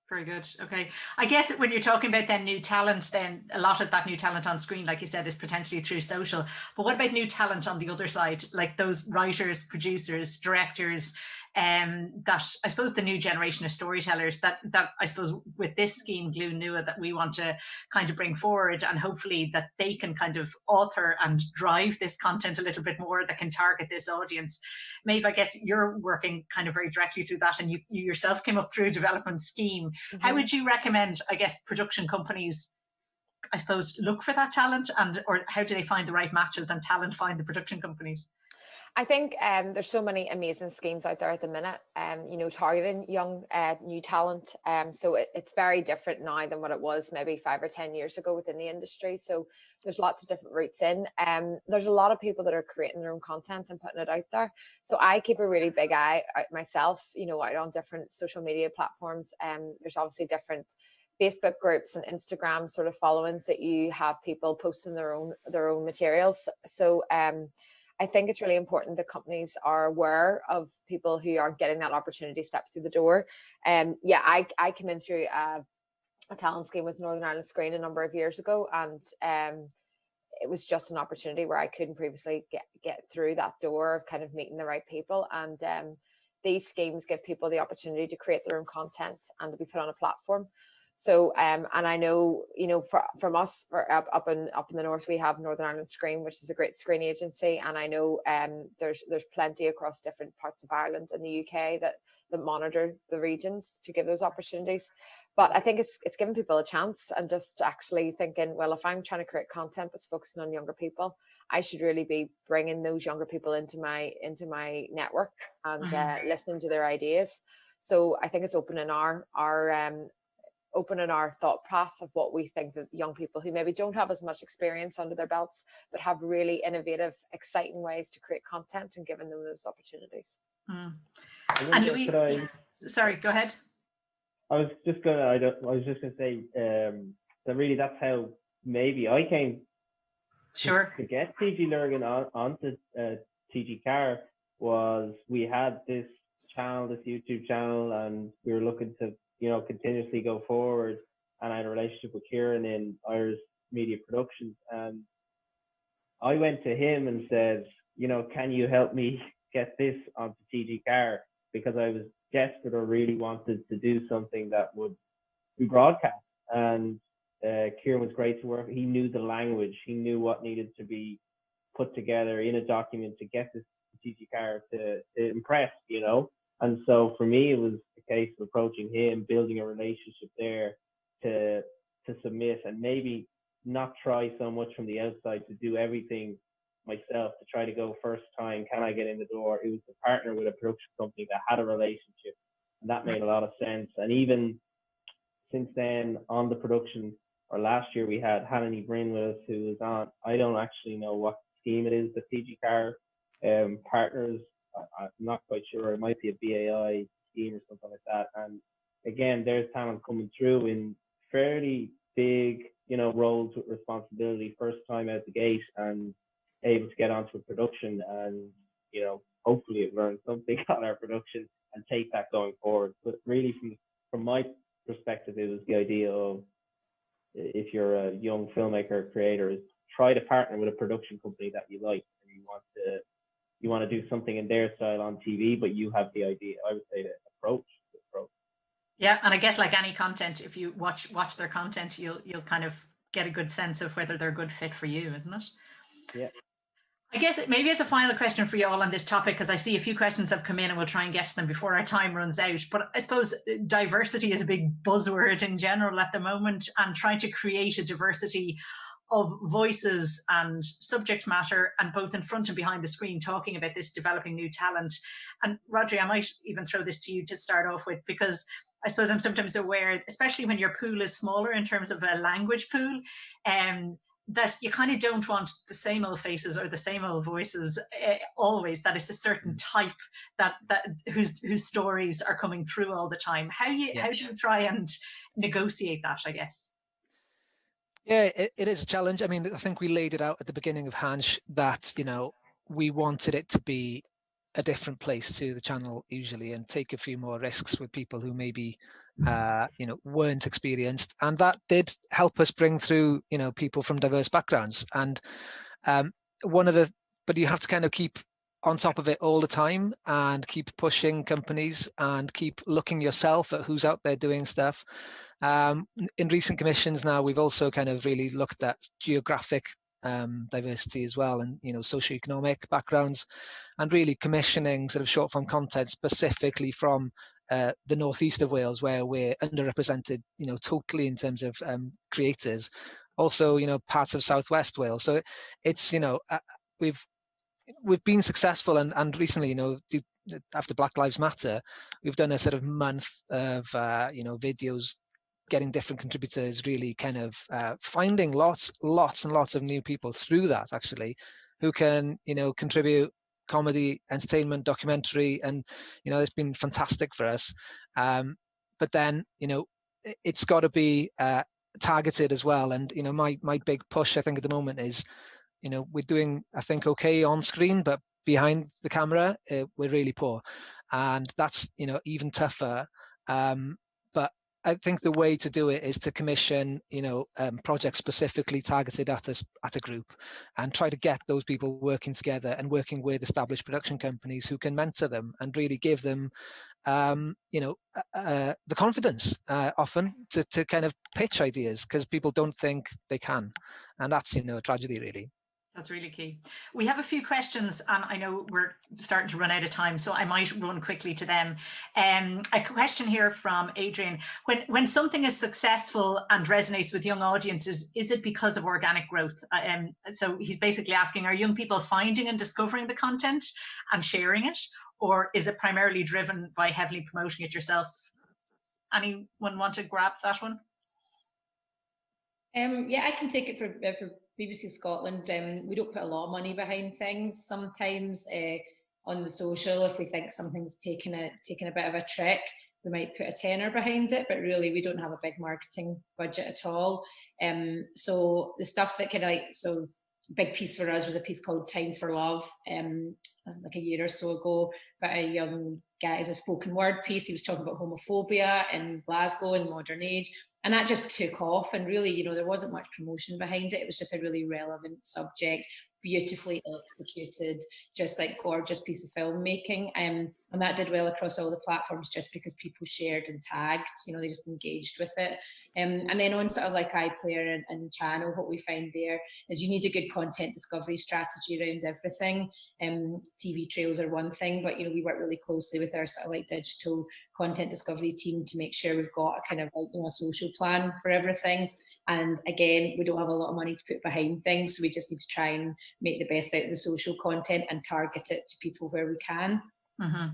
Speaker 1: Very good. Okay. I guess when you're talking about then new talent, then a lot of that new talent on screen, like you said, is potentially through social. But what about new talent on the other side, like those writers, producers, directors, that I suppose the new generation of storytellers that I suppose with this scheme Glú Nua that we want to kind of bring forward, and hopefully that they can kind of author and drive this content a little bit more that can target this audience. Maeve, I guess you're working kind of very directly through that, and you yourself came up through a development scheme. How would you recommend, I guess, production companies, I suppose, look for that talent, and or how do they find the right matches and talent find the production companies?
Speaker 5: I think there's so many amazing schemes out there at the minute, you know, targeting young, new talent. So it's very different now than what it was maybe 5 or 10 years ago within the industry. So there's lots of different routes in. There's a lot of people that are creating their own content and putting it out there. So I keep a really big eye out myself, you know, out on different social media platforms. There's obviously different Facebook groups and Instagram sort of followings that you have people posting their own materials. So I think it's really important that companies are aware of people who aren't getting that opportunity step through the door. Yeah, I came in through a talent scheme with Northern Ireland Screen a number of years ago, and it was just an opportunity where I couldn't previously get through that door of kind of meeting the right people. And these schemes give people the opportunity to create their own content and to be put on a platform. So, and I know, you know, from us up in the north, we have Northern Ireland Screen, which is a great screen agency, and I know there's plenty across different parts of Ireland and the UK that monitor the regions to give those opportunities. But I think it's giving people a chance and just actually thinking, well, if I'm trying to create content that's focusing on younger people, I should really be bringing those younger people into my network and listening to their ideas. So I think it's opening our thought path of what we think that young people who maybe don't have as much experience under their belts, but have really innovative, exciting ways to create content, and giving them those opportunities.
Speaker 1: And Louise, sorry, go ahead.
Speaker 2: I was just gonna say that really that's how maybe I came to get TG Lurgan onto TG Car. Was we had this channel, this YouTube channel, and we were looking to, you know, continuously go forward. And I had a relationship with Kieran in Irish Media Productions, and I went to him and said, you know, can you help me get this onto TG Car? Because I was desperate or really wanted to do something that would be broadcast. And Kieran was great to work. He knew the language. He knew what needed to be put together in a document to get this to TG Car to impress, you know. And so for me, it was a case of approaching him, building a relationship there to submit, and maybe not try so much from the outside to do everything myself, to try to go first time, can I get in the door? It was to partner with a production company that had a relationship, and that made a lot of sense. And even since then on the production, or last year, we had Hanani Bryn with us, who was on, I don't actually know what scheme it is, the TG Car partners, I'm not quite sure, it might be a BAI scheme or something like that. And again, there's talent coming through in fairly big, you know, roles with responsibility, first time out the gate, and able to get onto a production, and, you know, hopefully it learns something on our production and take that going forward. But really, from my perspective, it was the idea of, if you're a young filmmaker or creator, is try to partner with a production company that you like, and you want to do something in their style on TV, but you have the idea. I would say the approach.
Speaker 1: Yeah, and I guess like any content, if you watch their content, you'll kind of get a good sense of whether they're a good fit for you, isn't it?
Speaker 2: Yeah.
Speaker 1: I guess maybe as a final question for you all on this topic, because I see a few questions have come in and we'll try and get to them before our time runs out. But I suppose diversity is a big buzzword in general at the moment, and trying to create a diversity of voices and subject matter, and both in front and behind the screen, talking about this developing new talent. And Rhodri, I might even throw this to you to start off with, because I suppose I'm sometimes aware, especially when your pool is smaller in terms of a language pool, that you kind of don't want the same old faces or the same old voices always, that it's a certain type that whose stories are coming through all the time. How do you try and negotiate that, I guess?
Speaker 3: Yeah, it is a challenge. I mean, I think we laid it out at the beginning of Hansh that, you know, we wanted it to be a different place to the channel usually, and take a few more risks with people who maybe you know, weren't experienced, and that did help us bring through, you know, people from diverse backgrounds. And but you have to kind of keep on top of it all the time and keep pushing companies and keep looking yourself at who's out there doing stuff. In recent commissions now, we've also kind of really looked at geographic diversity as well, and socioeconomic backgrounds, and really commissioning sort of short form content specifically from the northeast of Wales, where we're underrepresented, totally in terms of creators. Also, parts of southwest Wales. So it's we've been successful, and recently, after Black Lives Matter, we've done a sort of month of videos, getting different contributors, really kind of finding lots and lots of new people through that, actually, who can contribute comedy, entertainment, documentary, and it's been fantastic for us. But then it's got to be targeted as well. And my big push, I think, at the moment is we're doing, I think, okay on screen, but behind the camera we're really poor, and that's even tougher. But I think the way to do it is to commission projects specifically targeted at a group, and try to get those people working together and working with established production companies who can mentor them and really give them the confidence often to kind of pitch ideas, because people don't think they can, and that's a tragedy, really.
Speaker 1: That's really key. We have a few questions, and I know we're starting to run out of time, so I might run quickly to them. A question here from Adrian. When something is successful and resonates with young audiences, is it because of organic growth? So he's basically asking, are young people finding and discovering the content and sharing it, or is it primarily driven by heavily promoting it yourself? Anyone want to grab that one?
Speaker 25: Yeah, I can take it for BBC Scotland. We don't put a lot of money behind things. Sometimes on the social, if we think something's taken a bit of a trick, we might put a tenner behind it, but really we don't have a big marketing budget at all. So the stuff that so big piece for us was a piece called Time for Love, like a year or so ago, about a young guy. It's a spoken word piece. He was talking about homophobia in Glasgow in the modern age. And that just took off, and really, there wasn't much promotion behind it. It was just a really relevant subject, beautifully executed, just like gorgeous piece of filmmaking. And that did well across all the platforms just because people shared and tagged, they just engaged with it. And then on sort of like iPlayer and channel, what we find there is you need a good content discovery strategy around everything. TV trails are one thing, but we work really closely with our sort of like digital content discovery team to make sure we've got a kind of like a social plan for everything. And again, we don't have a lot of money to put behind things, so we just need to try and make the best out of the social content and target it to people where we can.
Speaker 1: Mm-hmm.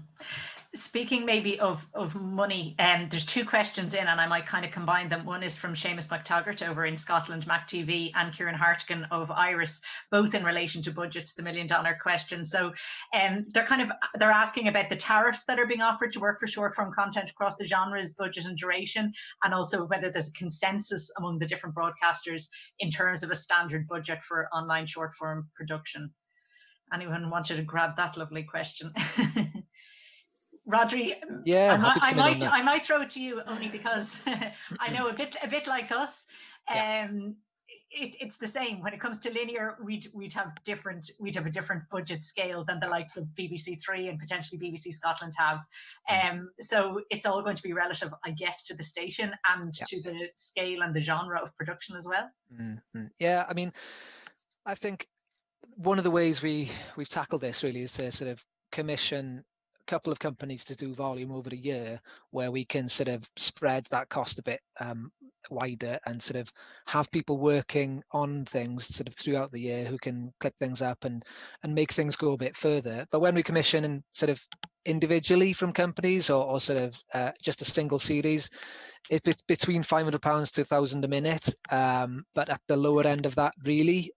Speaker 1: Speaking maybe of money, there's two questions in, and I might kind of combine them. One is from Seamus McTaggart over in Scotland, MacTV, and Kieran Hartigan of Iris, both in relation to budgets, the $1 million question. So they're asking about the tariffs that are being offered to work for short form content across the genres, budget and duration, and also whether there's a consensus among the different broadcasters in terms of a standard budget for online short form production. Anyone wanted to grab that lovely question? Rhodri,
Speaker 3: yeah,
Speaker 1: I might throw it to you only because I know a bit like us. It's the same when it comes to linear. We'd have a different budget scale than the likes of BBC Three and potentially BBC Scotland have. So it's all going to be relative, I guess, to the station and to the scale and the genre of production as well.
Speaker 3: Mm-hmm. Yeah, I mean, I think one of the ways we've tackled this really is to sort of commission couple of companies to do volume over a year, where we can sort of spread that cost a bit wider and sort of have people working on things sort of throughout the year who can clip things up and make things go a bit further. But when we commission and sort of individually from companies or sort of just a single series, it's between £500 to £1,000 a minute, but at the lower end of that, really.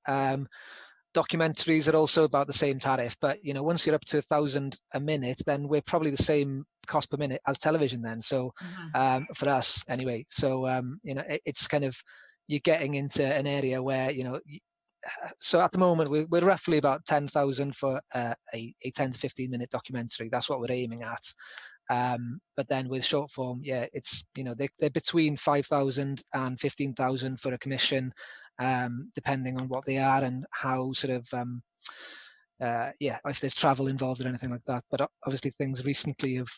Speaker 3: Documentaries are also about the same tariff, but once you're up to £1,000 a minute, then we're probably the same cost per minute as television then. So for us anyway, so it's kind of, you're getting into an area where so at the moment we're roughly about 10,000 for a 10 to 15 minute documentary. That's what we're aiming at. But then with short form, it's they're between 5,000 and 15,000 for a commission, depending on what they are and how sort of if there's travel involved or anything like that. But obviously things recently have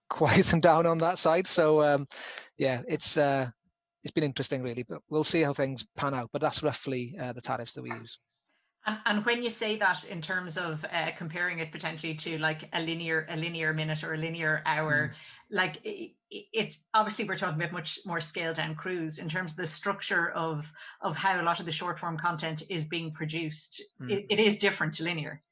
Speaker 3: quietened down on that side. So it's been interesting really, but we'll see how things pan out. But that's roughly the tariffs that we use.
Speaker 1: And when you say that in terms of comparing it potentially to like a linear minute or a linear hour, like it obviously we're talking about much more scaled down crews in terms of the structure of how a lot of the short form content is being produced. It is different to linear.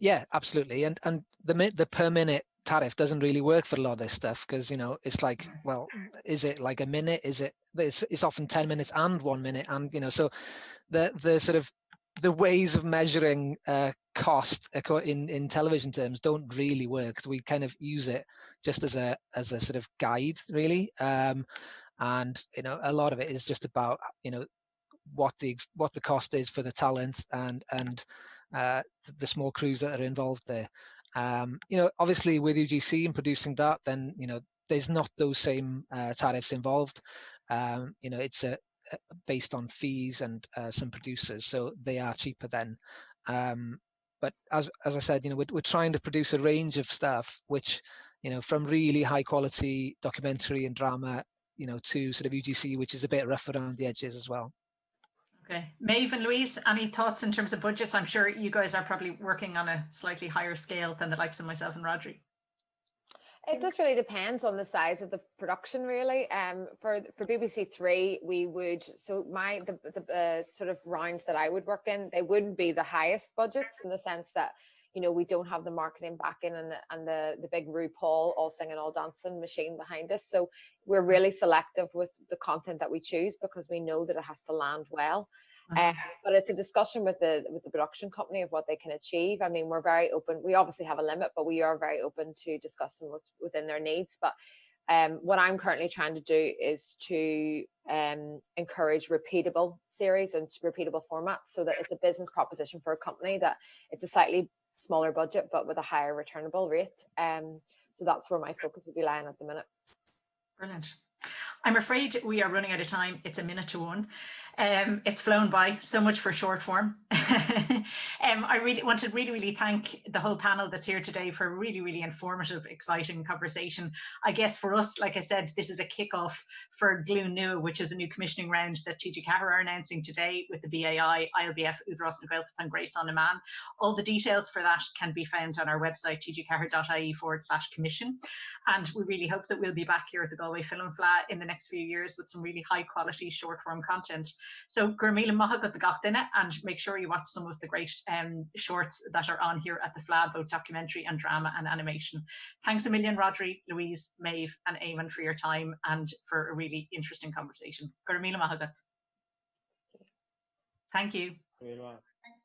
Speaker 1: Yeah,
Speaker 3: absolutely. And the per minute tariff doesn't really work for a lot of this stuff, because it's like, well, is it like a minute? It's often 10 minutes and 1 minute, and so the sort of the ways of measuring cost in television terms don't really work. We kind of use it just as a sort of guide, really, and a lot of it is just about what the cost is for the talent and the small crews that are involved there. Obviously with UGC and producing that, then there's not those same tariffs involved. It's based on fees and some producers, so they are cheaper then. But as I said, we're trying to produce a range of stuff, which from really high quality documentary and drama, to sort of UGC, which is a bit rough around the edges as well.
Speaker 1: Okay, Maeve and Louise, any thoughts in terms of budgets? I'm sure you guys are probably working on a slightly higher scale than the likes of myself and Rhodri.
Speaker 5: It just really depends on the size of the production, really. For BBC Three, we would, so the sort of rounds that I would work in, they wouldn't be the highest budgets, in the sense that we don't have the marketing backing and the big RuPaul all singing all dancing machine behind us. So we're really selective with the content that we choose, because we know that it has to land well. But it's a discussion with the production company of what they can achieve. I mean, we're very open. We obviously have a limit, but we are very open to discussing what's within their needs. But what I'm currently trying to do is to encourage repeatable series and repeatable formats, so that it's a business proposition for a company, that it's a slightly smaller budget but with a higher returnable rate. So that's where my focus will be lying at the minute.
Speaker 1: Brilliant. I'm afraid we are running out of time. It's 1:01. It's flown by. So much for short form. I really want to really thank the whole panel that's here today for a really informative, exciting conversation. I guess for us, like I said, this is a kickoff for Glún Nua, which is a new commissioning round that TG Ceathair are announcing today with the BAI, ILBF, Údarás, Gaeltachta and Gréasán and Meán. All the details for that can be found on our website, tgceathair.ie/commission. And we really hope that we'll be back here at the Galway Film Fleadh in the next few years with some really high quality short form content. So Gurmila Mahagat the Gachtine, and make sure you watch some of the great shorts that are on here at the Fleadh, both documentary and drama and animation. Thanks a million, Rhodri, Louise, Maeve and Éamonn, for your time and for a really interesting conversation. Gurmila Mahagat. Thank you.
Speaker 2: Thanks.